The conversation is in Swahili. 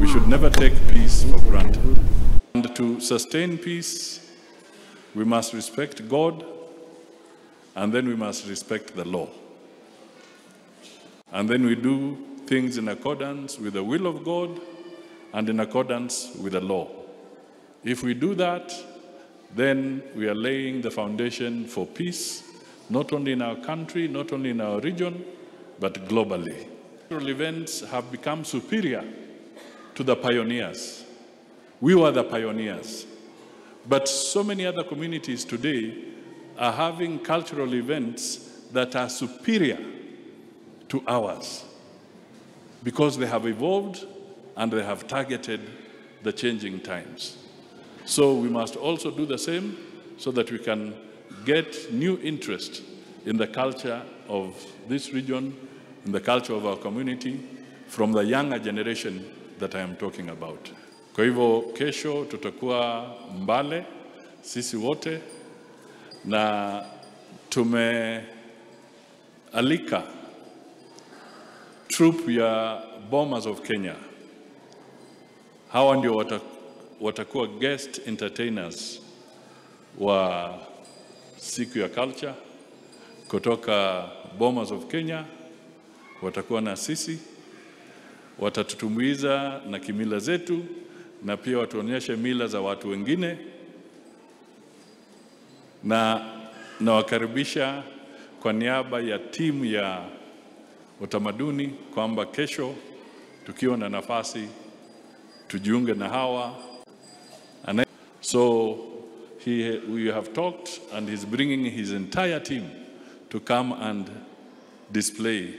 We should never take peace for granted. And to sustain peace, we must respect God, and then we must respect the law. And then we do things in accordance with the will of God and in accordance with the law. If we do that, then we are laying the foundation for peace, not only in our country, not only in our region, but globally. Cultural events have become superior to the pioneers. We were the pioneers. But so many other communities today are having cultural events that are superior to ours because they have evolved and they have targeted the changing times. So we must also do the same so that we can get new interest in the culture of this region, in the culture of our community, from the younger generation that I am talking about. Kwa hivyo kesho tutakuwa Mbale sisi wote, na tumealika troop ya Bombers of Kenya. Hawa ndio watakuwa guest entertainers wa siku ya culture kutoka Bombers of Kenya. Watakuwa na sisi, watatutumbuiza na kimila zetu, na pia watuonyeshe mila za watu wengine, na nawakaribisha kwa niaba ya timu ya utamaduni kwamba kesho tukiwa na nafasi tujiunge na hawa. So we have talked, and he's bringing his entire team to come and display